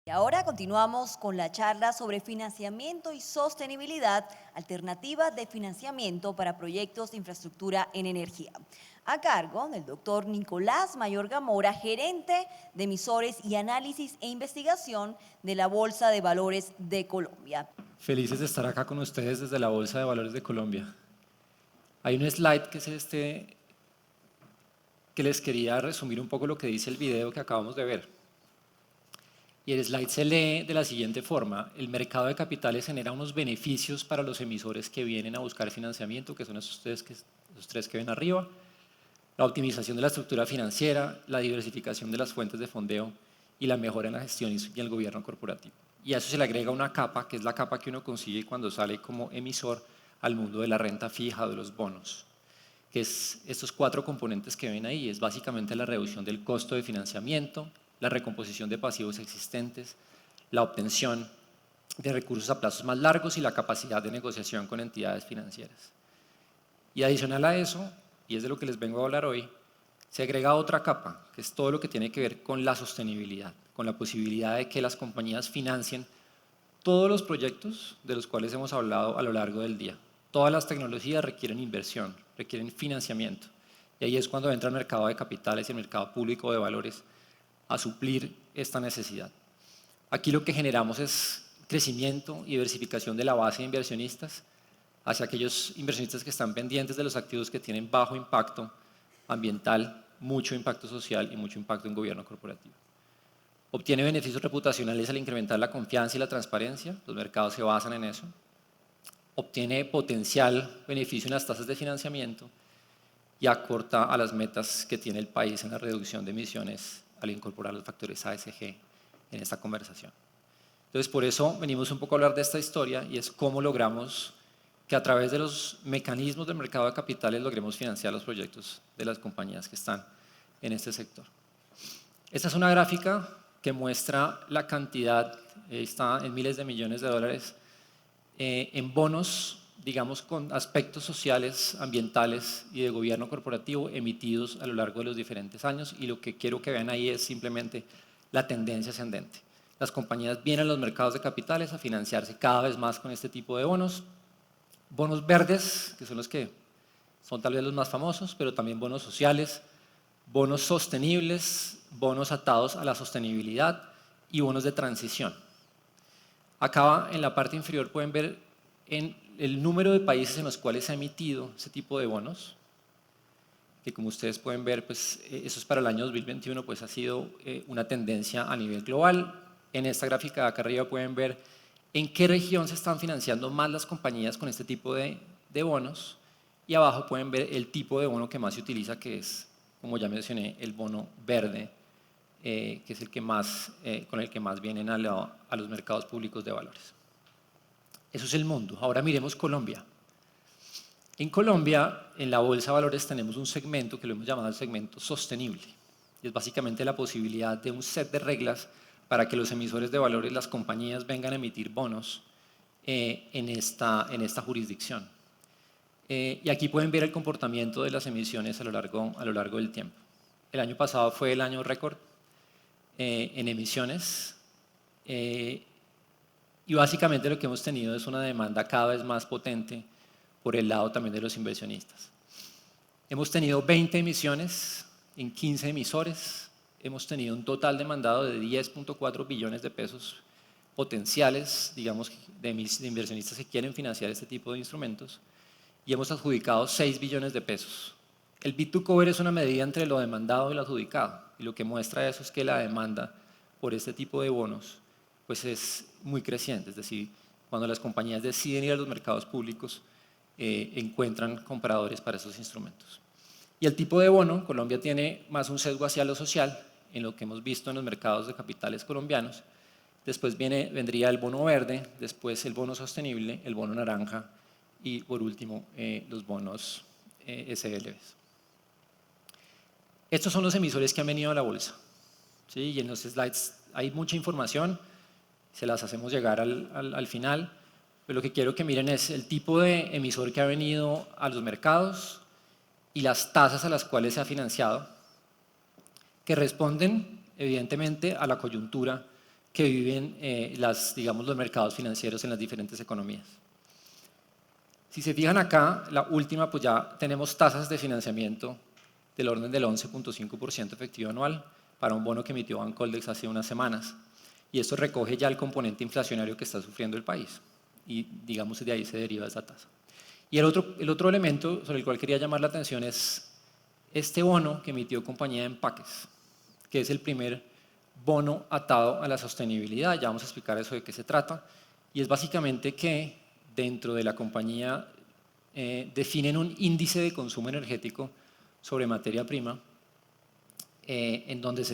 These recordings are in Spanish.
Y ahora continuamos con la charla sobre financiamiento y sostenibilidad, alternativas de financiamiento para proyectos de infraestructura en energía, a cargo del doctor Nicolás Mayorga Mora, gerente de emisores y análisis e investigación de la Bolsa de Valores de Colombia. Felices de estar acá con ustedes desde la Bolsa de Valores de Colombia. Hay un slide que es que les quería resumir un poco lo que dice el video que acabamos de ver. Y el slide se lee de la siguiente forma: el mercado de capitales genera unos beneficios para los emisores que vienen a buscar financiamiento, que son esos tres que ven arriba: la optimización de la estructura financiera, la diversificación de las fuentes de fondeo y la mejora en la gestión y el gobierno corporativo. Y a eso se le agrega una capa, que es la capa que uno consigue cuando sale como emisor al mundo de la renta fija o de los bonos, que es estos 4 componentes que ven ahí. Es básicamente la reducción del costo de financiamiento, la recomposición de pasivos existentes, la obtención de recursos a plazos más largos y la capacidad de negociación con entidades financieras. Y adicional a eso, y es de lo que les vengo a hablar hoy, se agrega otra capa, que es todo lo que tiene que ver con la sostenibilidad, con la posibilidad de que las compañías financien todos los proyectos de los cuales hemos hablado a lo largo del día. Todas las tecnologías requieren inversión, requieren financiamiento. Y ahí es cuando entra el mercado de capitales y el mercado público de valores a suplir esta necesidad. Aquí lo que generamos es crecimiento y diversificación de la base de inversionistas hacia aquellos inversionistas que están pendientes de los activos que tienen bajo impacto ambiental, mucho impacto social y mucho impacto en gobierno corporativo. Obtiene beneficios reputacionales al incrementar la confianza y la transparencia, los mercados se basan en eso. Obtiene potencial beneficio en las tasas de financiamiento y acorta a las metas que tiene el país en la reducción de emisiones al incorporar los factores ASG en esta conversación. Entonces, por eso venimos un poco a hablar de esta historia, y es cómo logramos que a través de los mecanismos del mercado de capitales logremos financiar los proyectos de las compañías que están en este sector. Esta es una gráfica que muestra la cantidad, está en miles de millones de dólares, en bonos, digamos, con aspectos sociales, ambientales y de gobierno corporativo emitidos a lo largo de los diferentes años, y lo que quiero que vean ahí es simplemente la tendencia ascendente. Las compañías vienen a los mercados de capitales a financiarse cada vez más con este tipo de bonos. Bonos verdes, que son los que son tal vez los más famosos, pero también bonos sociales, bonos sostenibles, bonos atados a la sostenibilidad y bonos de transición. Acá en la parte inferior pueden ver en el número de países en los cuales se ha emitido ese tipo de bonos, que como ustedes pueden ver, pues eso es para el año 2021, pues ha sido una tendencia a nivel global. En esta gráfica de acá arriba pueden ver en qué región se están financiando más las compañías con este tipo de bonos, y abajo pueden ver el tipo de bono que más se utiliza, que es, como ya mencioné, el bono verde, que es el que más, con el que más vienen a los mercados públicos de valores. Eso es el mundo. Ahora miremos Colombia. En Colombia, en la Bolsa de Valores, tenemos un segmento que lo hemos llamado el segmento sostenible. Y es básicamente la posibilidad de un set de reglas para que los emisores de valores, las compañías, vengan a emitir bonos en esta jurisdicción. Y aquí pueden ver el comportamiento de las emisiones a lo largo del tiempo. El año pasado fue el año récord en emisiones, y básicamente lo que hemos tenido es una demanda cada vez más potente por el lado también de los inversionistas. Hemos tenido 20 emisiones en 15 emisores, hemos tenido un total demandado de 10.4 billones de pesos potenciales, digamos, de inversionistas que quieren financiar este tipo de instrumentos, y hemos adjudicado 6 billones de pesos. El bid to cover es una medida entre lo demandado y lo adjudicado, y lo que muestra eso es que la demanda por este tipo de bonos pues es muy creciente, es decir, cuando las compañías deciden ir a los mercados públicos, encuentran compradores para esos instrumentos. Y el tipo de bono, Colombia tiene más un sesgo hacia lo social, en lo que hemos visto en los mercados de capitales colombianos. Después vendría el bono verde, después el bono sostenible, el bono naranja y por último los bonos SLBs. Estos son los emisores que han venido a la bolsa, ¿sí? Y en los slides hay mucha información, se las hacemos llegar al final, pero lo que quiero que miren es el tipo de emisor que ha venido a los mercados y las tasas a las cuales se ha financiado, que responden evidentemente a la coyuntura que viven digamos, los mercados financieros en las diferentes economías. Si se fijan acá, la última, pues ya tenemos tasas de financiamiento del orden del 11.5% efectivo anual para un bono que emitió Bancoldex hace unas semanas. Y esto recoge ya el componente inflacionario que está sufriendo el país. Y digamos, de ahí se deriva esa tasa. Y el otro elemento sobre el cual quería llamar la atención es este bono que emitió Compañía de Empaques, que es el primer bono atado a la sostenibilidad. Ya vamos a explicar eso de qué se trata. Y es básicamente que dentro de la compañía definen un índice de consumo energético sobre materia prima, en donde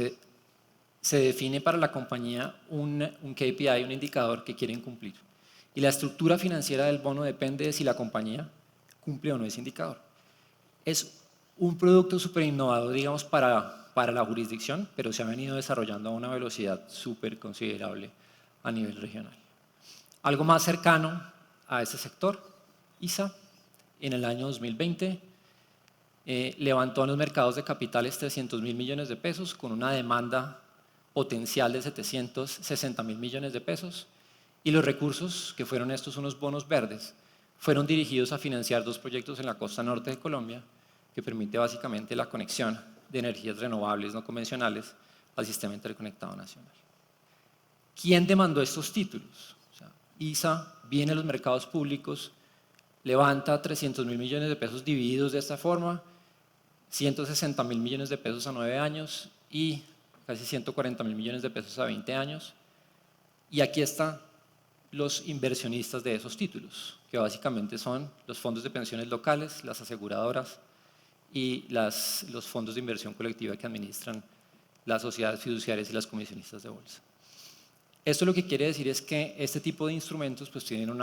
se define para la compañía un KPI, un indicador que quieren cumplir. Y la estructura financiera del bono depende de si la compañía cumple o no ese indicador. Es un producto súper innovador, digamos, para la jurisdicción, pero se ha venido desarrollando a una velocidad súper considerable a nivel regional. Algo más cercano a ese sector, ISA, en el año 2020, levantó en los mercados de capitales 300.000 millones de pesos con una demanda potencial de 760.000 millones de pesos, y los recursos, que fueron estos unos bonos verdes, fueron dirigidos a financiar 2 proyectos en la costa norte de Colombia, que permite básicamente la conexión de energías renovables no convencionales al sistema interconectado nacional. ¿Quién demandó estos títulos? O sea, ISA viene a los mercados públicos, levanta 300.000 millones de pesos divididos de esta forma, 160.000 millones de pesos a 9 años y casi 140.000 millones de pesos a 20 años. Y aquí están los inversionistas de esos títulos, que básicamente son los fondos de pensiones locales, las aseguradoras y los fondos de inversión colectiva que administran las sociedades fiduciarias y las comisionistas de bolsa. Esto lo que quiere decir es que este tipo de instrumentos pues tienen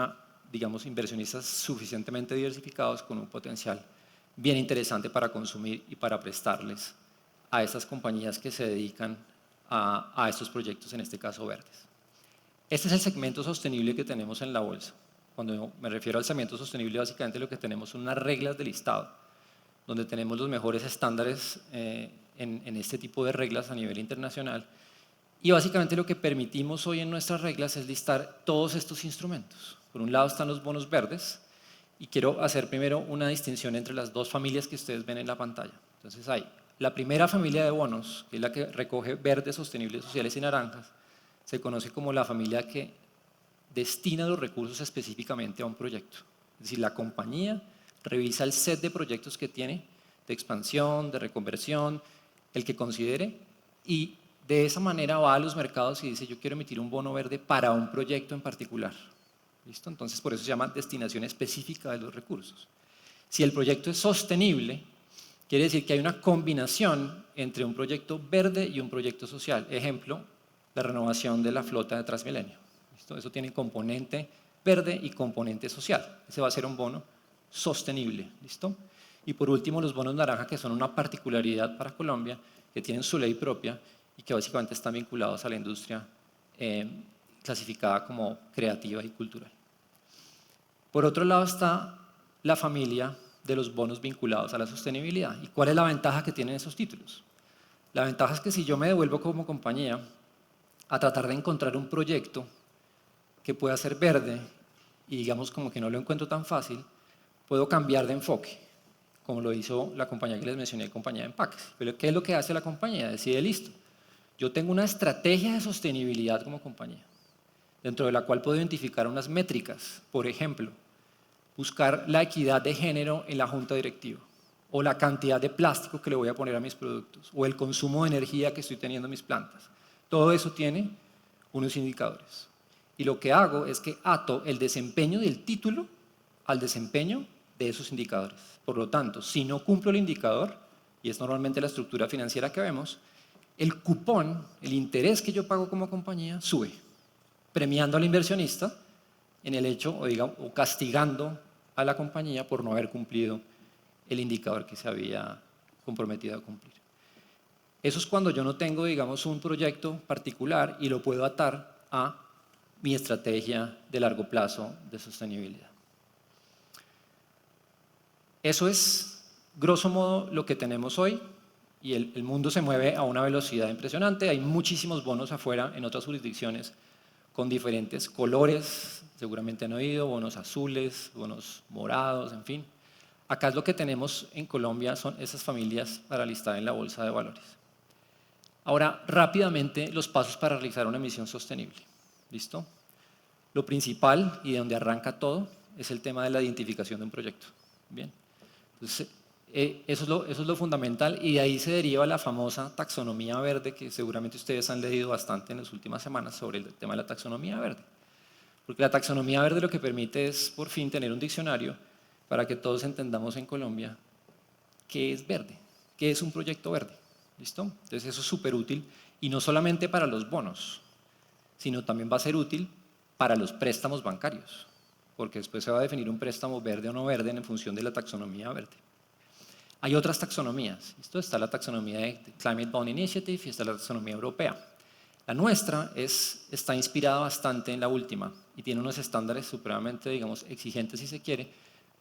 digamos, inversionistas suficientemente diversificados con un potencial bien interesante para consumir y para prestarles a estas compañías que se dedican a estos proyectos, en este caso verdes. Este es el segmento sostenible que tenemos en la bolsa. Cuando me refiero al segmento sostenible, básicamente lo que tenemos son unas reglas del listado, donde tenemos los mejores estándares en este tipo de reglas a nivel internacional. Y básicamente lo que permitimos hoy en nuestras reglas es listar todos estos instrumentos. Por un lado están los bonos verdes, y quiero hacer primero una distinción entre las 2 familias que ustedes ven en la pantalla. Entonces hay la primera familia de bonos, que es la que recoge verdes, sostenibles, sociales y naranjas, se conoce como la familia que destina los recursos específicamente a un proyecto. Es decir, la compañía revisa el set de proyectos que tiene, de expansión, de reconversión, el que considere, y de esa manera va a los mercados y dice: yo quiero emitir un bono verde para un proyecto en particular. ¿Listo? Entonces, por eso se llama destinación específica de los recursos. Si el proyecto es sostenible, quiere decir que hay una combinación entre un proyecto verde y un proyecto social. Ejemplo, la renovación de la flota de Transmilenio. ¿Listo? Eso tiene componente verde y componente social. Ese va a ser un bono sostenible. ¿Listo? Y por último, los bonos naranja, que son una particularidad para Colombia, que tienen su ley propia y que básicamente están vinculados a la industria clasificada como creativa y cultural. Por otro lado está la familia de los bonos vinculados a la sostenibilidad. ¿Y cuál es la ventaja que tienen esos títulos? La ventaja es que si yo me devuelvo como compañía a tratar de encontrar un proyecto que pueda ser verde y digamos como que no lo encuentro tan fácil, puedo cambiar de enfoque, como lo hizo la compañía que les mencioné, Compañía de Empaques. Pero ¿qué es lo que hace la compañía? Decide: listo, yo tengo una estrategia de sostenibilidad como compañía, dentro de la cual puedo identificar unas métricas. Por ejemplo, buscar la equidad de género en la junta directiva, o la cantidad de plástico que le voy a poner a mis productos, o el consumo de energía que estoy teniendo en mis plantas. Todo eso tiene unos indicadores. Y lo que hago es que ato el desempeño del título al desempeño de esos indicadores. Por lo tanto, si no cumplo el indicador, y es normalmente la estructura financiera que vemos, el cupón, el interés que yo pago como compañía, sube, premiando al inversionista en el hecho, o castigando a la compañía por no haber cumplido el indicador que se había comprometido a cumplir. Eso es cuando yo no tengo, digamos, un proyecto particular y lo puedo atar a mi estrategia de largo plazo de sostenibilidad. Eso es, grosso modo, lo que tenemos hoy. y el mundo se mueve a una velocidad impresionante. Hay muchísimos bonos afuera en otras jurisdicciones con diferentes colores, seguramente han oído, bonos azules, bonos morados, en fin. Acá lo que tenemos en Colombia son esas familias para listar en la bolsa de valores. Ahora, rápidamente, los pasos para realizar una emisión sostenible. ¿Listo? Lo principal y de donde arranca todo es el tema de la identificación de un proyecto. Bien. Entonces, eso es lo fundamental y de ahí se deriva la famosa taxonomía verde que seguramente ustedes han leído bastante en las últimas semanas sobre el tema de la taxonomía verde. Porque la taxonomía verde lo que permite es por fin tener un diccionario para que todos entendamos en Colombia qué es verde, qué es un proyecto verde. ¿Listo? Entonces eso es súper útil y no solamente para los bonos, sino también va a ser útil para los préstamos bancarios, porque después se va a definir un préstamo verde o no verde en función de la taxonomía verde. Hay otras taxonomías. Esto está la taxonomía de Climate Bond Initiative y está la taxonomía europea. La nuestra está inspirada bastante en la última y tiene unos estándares supremamente, digamos, exigentes si se quiere,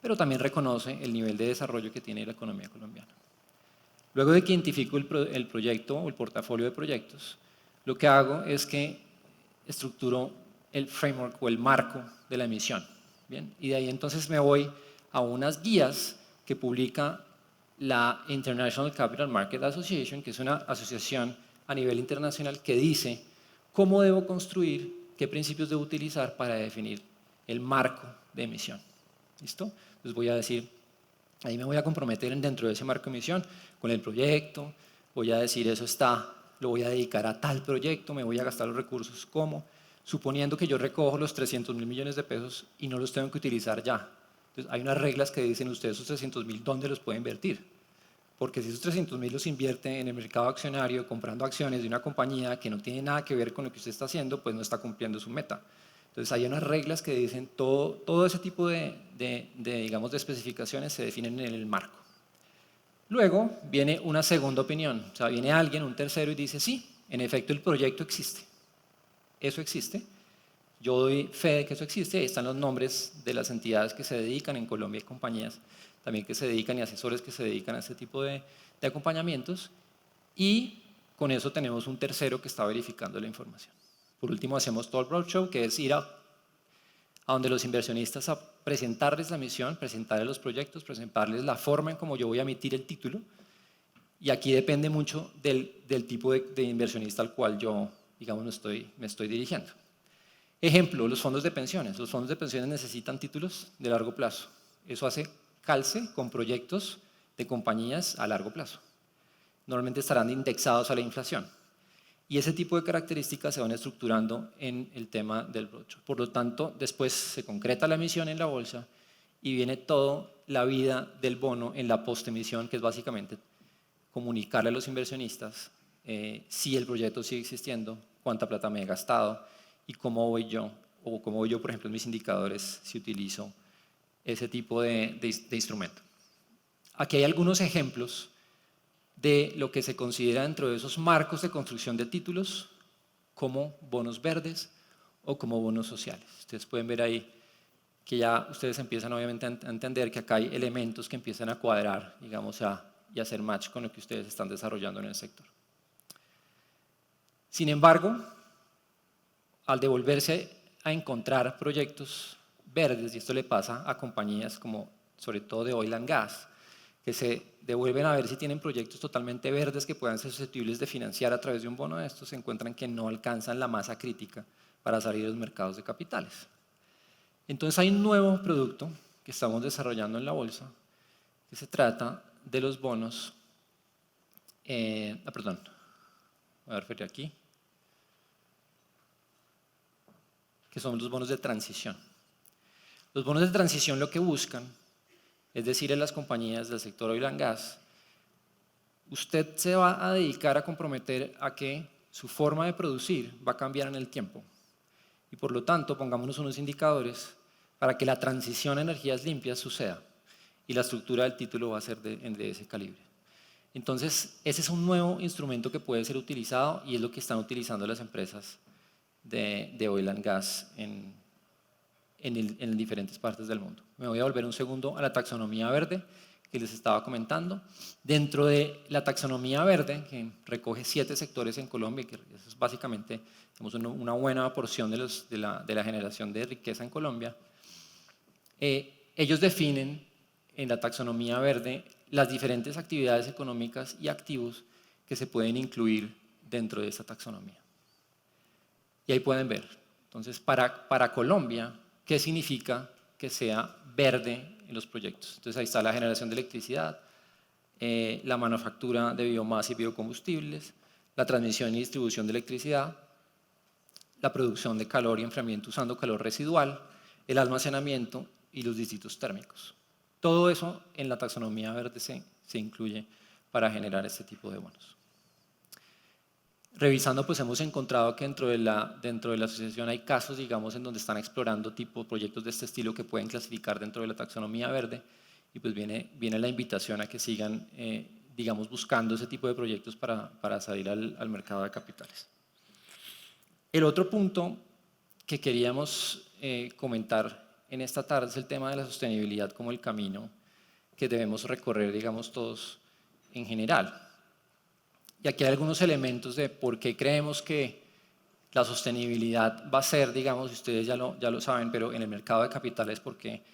pero también reconoce el nivel de desarrollo que tiene la economía colombiana. Luego de que identifico el proyecto o el portafolio de proyectos, lo que hago es que estructuro el framework o el marco de la emisión. ¿Bien? Y de ahí entonces me voy a unas guías que publica la International Capital Market Association, que es una asociación a nivel internacional que dice cómo debo construir, qué principios debo utilizar para definir el marco de emisión. ¿Listo? Entonces voy a decir, ahí me voy a comprometer dentro de ese marco de emisión con el proyecto, voy a decir eso lo voy a dedicar a tal proyecto, me voy a gastar los recursos, ¿cómo? Suponiendo que yo recojo los 300.000 millones de pesos y no los tengo que utilizar ya. Entonces, hay unas reglas que dicen ustedes esos 300.000, ¿dónde los pueden invertir? Porque si esos 300.000 los invierte en el mercado accionario, comprando acciones de una compañía que no tiene nada que ver con lo que usted está haciendo, pues no está cumpliendo su meta. Entonces, hay unas reglas que dicen todo ese tipo digamos, de especificaciones se definen en el marco. Luego viene una segunda opinión, o sea, viene alguien, un tercero, y dice, sí, en efecto el proyecto existe. Eso existe, yo doy fe de que eso existe, ahí están los nombres de las entidades que se dedican en Colombia, hay compañías también que se dedican y asesores que se dedican a este tipo de acompañamientos, y con eso tenemos un tercero que está verificando la información. Por último hacemos todo el roadshow, que es ir a donde los inversionistas a presentarles la misión, presentarles los proyectos, presentarles la forma en cómo yo voy a emitir el título, y aquí depende mucho del tipo de inversionista al cual yo, digamos, me estoy dirigiendo. Ejemplo, los fondos de pensiones. Los fondos de pensiones necesitan títulos de largo plazo. Eso hace calce con proyectos de compañías a largo plazo. Normalmente estarán indexados a la inflación. Y ese tipo de características se van estructurando en el tema del brocho. Por lo tanto, después se concreta la emisión en la bolsa y viene toda la vida del bono en la postemisión, que es básicamente comunicarle a los inversionistas si el proyecto sigue existiendo, cuánta plata me he gastado y cómo voy yo, por ejemplo, en mis indicadores, si utilizo ese tipo de instrumento. Aquí hay algunos ejemplos de lo que se considera dentro de esos marcos de construcción de títulos como bonos verdes o como bonos sociales. Ustedes pueden ver ahí que ya ustedes empiezan obviamente a entender que acá hay elementos que empiezan a cuadrar, digamos, y hacer match con lo que ustedes están desarrollando en el sector. Sin embargo, al devolverse a encontrar proyectos verdes, y esto le pasa a compañías como sobre todo de oil and gas, que se devuelven a ver si tienen proyectos totalmente verdes que puedan ser susceptibles de financiar a través de un bono de estos, se encuentran que no alcanzan la masa crítica para salir de los mercados de capitales. Entonces hay un nuevo producto que estamos desarrollando en la bolsa que se trata de los bonos, voy a referir aquí, que son los bonos de transición. Los bonos de transición lo que buscan es decir, en las compañías del sector oil and gas, usted se va a dedicar a comprometer a que su forma de producir va a cambiar en el tiempo. Y por lo tanto, pongámonos unos indicadores para que la transición a energías limpias suceda. Y la estructura del título va a ser de ese calibre. Entonces, ese es un nuevo instrumento que puede ser utilizado y es lo que están utilizando las empresas de oil and gas en diferentes partes del mundo. Me voy a volver un segundo a la taxonomía verde, que les estaba comentando. Dentro de la taxonomía verde, que recoge 7 sectores en Colombia, que eso es básicamente una buena porción de la generación de riqueza en Colombia, ellos definen en la taxonomía verde las diferentes actividades económicas y activos que se pueden incluir dentro de esa taxonomía. Y ahí pueden ver. Entonces, para Colombia, ¿qué significa que sea verde en los proyectos? Entonces, ahí está la generación de electricidad, la manufactura de biomasa y biocombustibles, la transmisión y distribución de electricidad, la producción de calor y enfriamiento usando calor residual, el almacenamiento y los distritos térmicos. Todo eso en la taxonomía verde se incluye para generar este tipo de bonos. Revisando, pues hemos encontrado que dentro de la asociación hay casos, digamos, en donde están explorando proyectos de este estilo que pueden clasificar dentro de la taxonomía verde, y pues viene la invitación a que sigan, digamos, buscando ese tipo de proyectos para salir al mercado de capitales. El otro punto que queríamos comentar en esta tarde es el tema de la sostenibilidad como el camino que debemos recorrer, digamos, todos en general. Y aquí hay algunos elementos de por qué creemos que la sostenibilidad va a ser, digamos, ustedes ya lo saben, pero en el mercado de capitales, porque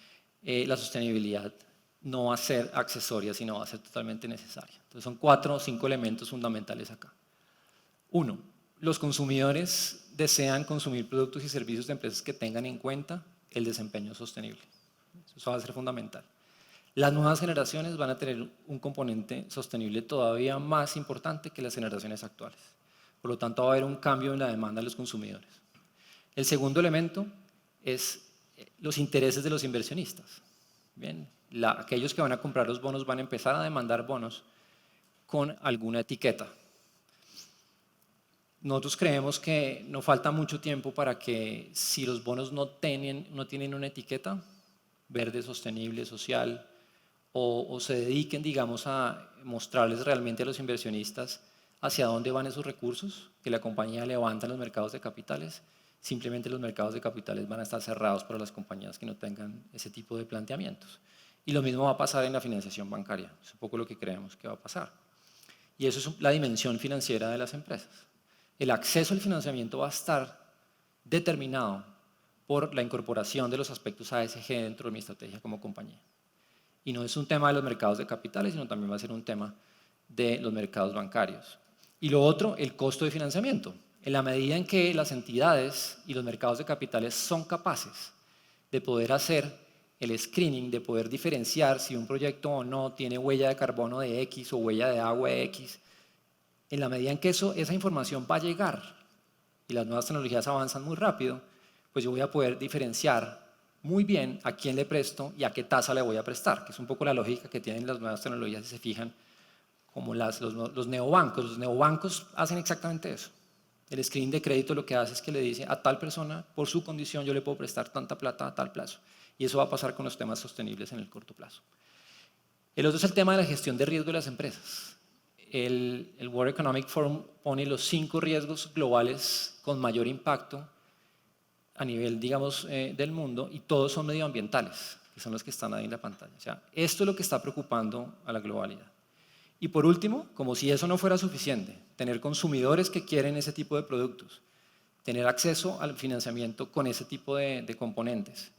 la sostenibilidad no va a ser accesoria, sino va a ser totalmente necesaria. Entonces son 4 o 5 elementos fundamentales acá. 1. Los consumidores desean consumir productos y servicios de empresas que tengan en cuenta el desempeño sostenible. Eso va a ser fundamental. Las nuevas generaciones van a tener un componente sostenible todavía más importante que las generaciones actuales. Por lo tanto, va a haber un cambio en la demanda de los consumidores. El segundo elemento es los intereses de los inversionistas. Bien, aquellos que van a comprar los bonos van a empezar a demandar bonos con alguna etiqueta. Nosotros creemos que no falta mucho tiempo para que, si los bonos no tienen una etiqueta, verde, sostenible, social, o se dediquen, digamos, a mostrarles realmente a los inversionistas hacia dónde van esos recursos que la compañía levanta en los mercados de capitales, simplemente los mercados de capitales van a estar cerrados para las compañías que no tengan ese tipo de planteamientos. Y lo mismo va a pasar en la financiación bancaria, es un poco lo que creemos que va a pasar. Y eso es la dimensión financiera de las empresas. El acceso al financiamiento va a estar determinado por la incorporación de los aspectos ASG dentro de mi estrategia como compañía. Y no es un tema de los mercados de capitales, sino también va a ser un tema de los mercados bancarios. Y lo otro, el costo de financiamiento. En la medida en que las entidades y los mercados de capitales son capaces de poder hacer el screening, de poder diferenciar si un proyecto o no tiene huella de carbono de X o huella de agua de X, en la medida en que esa información va a llegar y las nuevas tecnologías avanzan muy rápido, pues yo voy a poder diferenciar muy bien a quién le presto y a qué tasa le voy a prestar, que es un poco la lógica que tienen las nuevas tecnologías, si se fijan, como los neobancos. Los neobancos hacen exactamente eso. El screening de crédito lo que hace es que le dice a tal persona, por su condición, yo le puedo prestar tanta plata a tal plazo. Y eso va a pasar con los temas sostenibles en el corto plazo. El otro es el tema de la gestión de riesgo de las empresas. El World Economic Forum pone los 5 riesgos globales con mayor impacto a nivel, digamos, del mundo, y todos son medioambientales, que son los que están ahí en la pantalla. O sea, esto es lo que está preocupando a la globalidad. Y por último, como si eso no fuera suficiente, tener consumidores que quieren ese tipo de productos, tener acceso al financiamiento con ese tipo de componentes,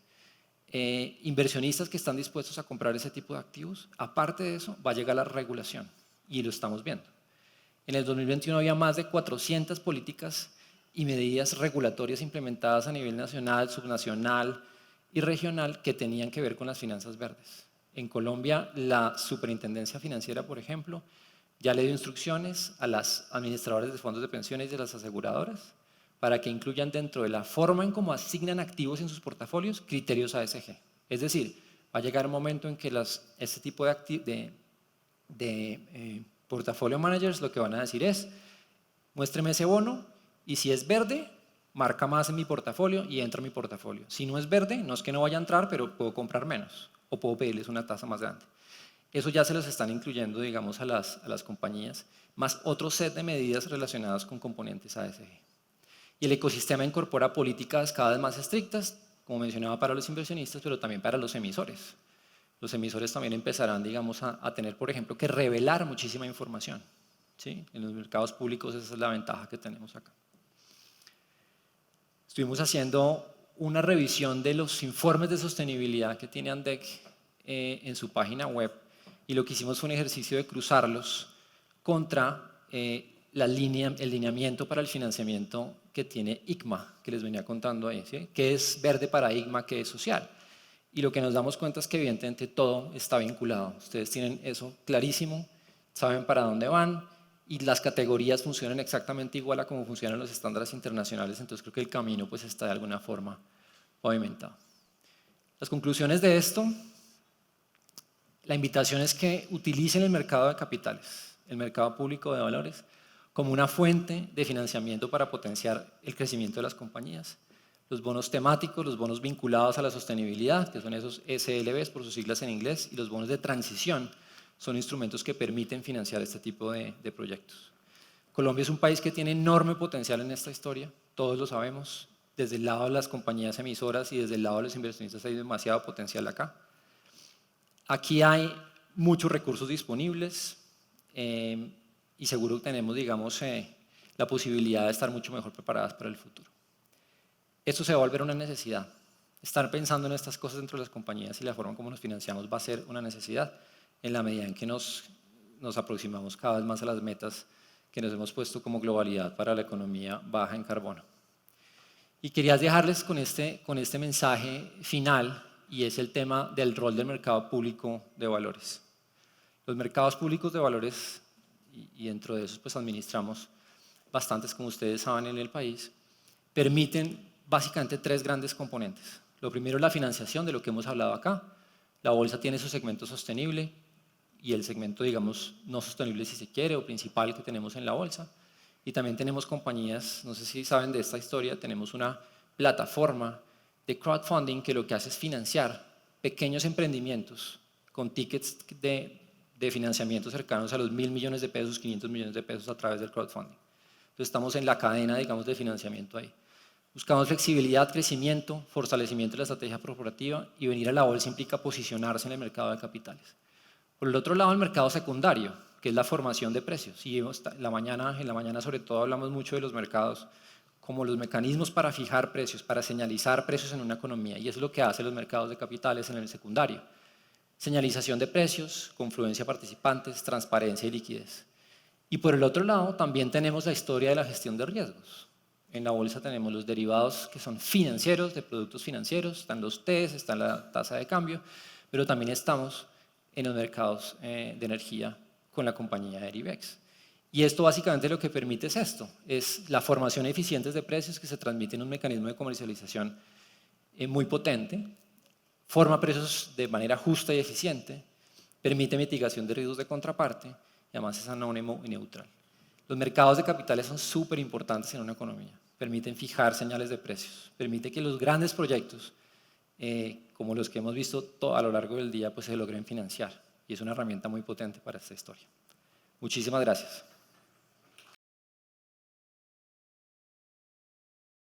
inversionistas que están dispuestos a comprar ese tipo de activos. Aparte de eso, va a llegar la regulación, y lo estamos viendo. En el 2021 había más de 400 políticas y medidas regulatorias implementadas a nivel nacional, subnacional y regional que tenían que ver con las finanzas verdes. En Colombia, la Superintendencia Financiera, por ejemplo, ya le dio instrucciones a las administradoras de fondos de pensiones y de las aseguradoras para que incluyan dentro de la forma en cómo asignan activos en sus portafolios criterios ASG. Es decir, va a llegar un momento en que este tipo de portafolio managers lo que van a decir es: muéstreme ese bono, y si es verde, marca más en mi portafolio y entra en mi portafolio. Si no es verde, no es que no vaya a entrar, pero puedo comprar menos o puedo pedirles una tasa más grande. Eso ya se los están incluyendo, digamos, a las compañías, más otro set de medidas relacionadas con componentes ASG. Y el ecosistema incorpora políticas cada vez más estrictas, como mencionaba, para los inversionistas, pero también para los emisores. Los emisores también empezarán, digamos, a tener, por ejemplo, que revelar muchísima información, ¿sí? En los mercados públicos esa es la ventaja que tenemos acá. Estuvimos haciendo una revisión de los informes de sostenibilidad que tiene ANDEC en su página web y lo que hicimos fue un ejercicio de cruzarlos contra el lineamiento para el financiamiento que tiene ICMA, que les venía contando ahí, ¿sí? Que es verde para ICMA, que es social. Y lo que nos damos cuenta es que evidentemente todo está vinculado. Ustedes tienen eso clarísimo, saben para dónde van y las categorías funcionan exactamente igual a como funcionan los estándares internacionales, entonces creo que el camino pues está de alguna forma pavimentado. Las conclusiones de esto, la invitación es que utilicen el mercado de capitales, el mercado público de valores, como una fuente de financiamiento para potenciar el crecimiento de las compañías. Los bonos temáticos, los bonos vinculados a la sostenibilidad, que son esos SLBs por sus siglas en inglés, y los bonos de transición son instrumentos que permiten financiar este tipo de proyectos. Colombia es un país que tiene enorme potencial en esta historia, todos lo sabemos, desde el lado de las compañías emisoras y desde el lado de los inversionistas hay demasiado potencial acá. Aquí hay muchos recursos disponibles y seguro tenemos, digamos, la posibilidad de estar mucho mejor preparadas para el futuro. Esto se va a volver una necesidad. Estar pensando en estas cosas dentro de las compañías y la forma como nos financiamos va a ser una necesidad en la medida en que nos aproximamos cada vez más a las metas que nos hemos puesto como globalidad para la economía baja en carbono. Y quería dejarles con este mensaje final y es el tema del rol del mercado público de valores. Los mercados públicos de valores, y dentro de esos pues administramos bastantes, como ustedes saben, en el país, permiten básicamente tres grandes componentes. Lo primero es la financiación, de lo que hemos hablado acá. La bolsa tiene su segmento sostenible y el segmento, digamos, no sostenible si se quiere, o principal que tenemos en la bolsa. Y también tenemos compañías, no sé si saben de esta historia, tenemos una plataforma de crowdfunding que lo que hace es financiar pequeños emprendimientos con tickets de financiamiento cercanos a los 1.000 millones de pesos, 500 millones de pesos a través del crowdfunding. Entonces estamos en la cadena, digamos, de financiamiento ahí. Buscamos flexibilidad, crecimiento, fortalecimiento de la estrategia corporativa y venir a la bolsa implica posicionarse en el mercado de capitales. Por el otro lado, el mercado secundario, que es la formación de precios. Y en la mañana sobre todo hablamos mucho de los mercados como los mecanismos para fijar precios, para señalizar precios en una economía. Y eso es lo que hacen los mercados de capitales en el secundario. Señalización de precios, confluencia de participantes, transparencia y liquidez. Y por el otro lado, también tenemos la historia de la gestión de riesgos. En la bolsa tenemos los derivados que son financieros, de productos financieros, están los TES, está la tasa de cambio, pero también estamos en los mercados de energía con la compañía Erivex. Y esto básicamente lo que permite es esto, es la formación de eficientes de precios que se transmite en un mecanismo de comercialización muy potente, forma precios de manera justa y eficiente, permite mitigación de riesgos de contraparte y además es anónimo y neutral. Los mercados de capitales son súper importantes en una economía, permiten fijar señales de precios, permite que los grandes proyectos, como los que hemos visto a lo largo del día, pues se logren financiar y es una herramienta muy potente para esta historia. Muchísimas gracias.